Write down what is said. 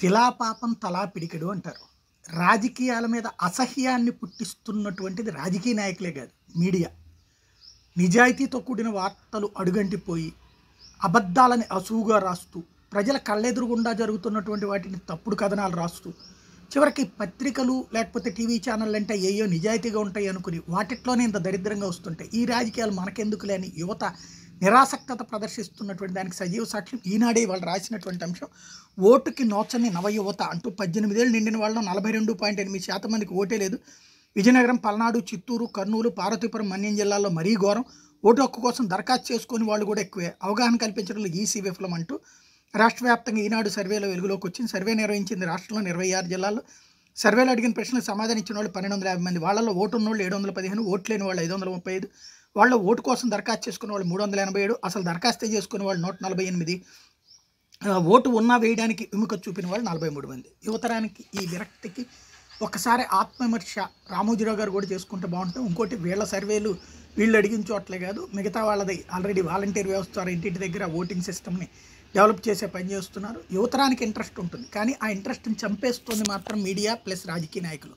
తిలా పాపం తలా పిడికెడు అంటారు. రాజకీయాల మీద అసహ్యాన్ని పుట్టిస్తున్నటువంటిది రాజకీయ నాయకులే కాదు, మీడియా. నిజాయితీతో కూడిన వార్తలు అడుగంటిపోయి, అబద్ధాలని అసూగా రాస్తూ, ప్రజల కళ్ళెదురుగుండా జరుగుతున్నటువంటి వాటిని తప్పుడు కథనాలు రాస్తూ, చివరికి పత్రికలు లేకపోతే టీవీ ఛానళ్ళు అంటే ఏయో నిజాయితీగా ఉంటాయి అనుకుని వాటిట్లోనే ఇంత దరిద్రంగా వస్తుంటాయి. ఈ రాజకీయాలు మనకెందుకులే అని యువత నిరాసక్తత ప్రదర్శిస్తున్నటువంటి దానికి సజీవ సాక్ష్యం ఈనాడే వాళ్ళు రాసినటువంటి అంశం. ఓటుకి నోచని నవయువత అంటూ 18 ఏళ్ళు నిండిన వాళ్ళలో 42.8% మందికి ఓటే లేదు. విజయనగరం, పల్నాడు, చిత్తూరు, కర్నూలు, పార్వతీపురం, మన్యం జిల్లాల్లో మరీ ఘోరం. ఓటు హక్కు కోసం దరఖాస్తు చేసుకుని వాళ్ళు కూడా ఎక్కువే. అవగాహన కల్పించడంలో ఈసీ విఫలం అంటూ రాష్ట్ర వ్యాప్తంగా ఈనాడు సర్వేలో వెలుగులోకి వచ్చింది. సర్వే నిర్వహించింది రాష్ట్రంలోని 26 జిల్లాల్లో. సర్వేలో అడిగిన ప్రశ్నలకు సమాధానం ఇచ్చిన వాళ్ళు 1250 మంది. వాళ్ళలో ఓటు ఉన్నోళ్ళు 715, ఓటు లేని వాళ్ళు 535. వాళ్ళు ఓటు కోసం దరఖాస్తు చేసుకున్న వాళ్ళు 387, అసలు దరఖాస్తు చేసుకునే వాళ్ళు 148, ఓటు ఉన్నా వేయడానికి విముఖత చూపిన వాళ్ళు 43 మంది. యువతరానికి ఈ విరక్తికి ఒకసారి ఆత్మవిమర్శ రామోజీరావు గారు కూడా చేసుకుంటే బాగుంటుంది. ఇంకోటి, వీళ్ళ సర్వేలు వీళ్ళు అడిగిన చోట్లే కాదు, మిగతా వాళ్ళది ఆల్రెడీ వాలంటీర్ వ్యవస్థ ద్వారా ఇంటింటి దగ్గర ఓటింగ్ సిస్టమ్ని డెవలప్ చేసే పని చేస్తున్నారు. యువతరానికి ఇంట్రెస్ట్ ఉంటుంది, కానీ ఆ ఇంట్రెస్ట్ని చంపేస్తుంది మాత్రం మీడియా ప్లస్ రాజకీయ నాయకులు.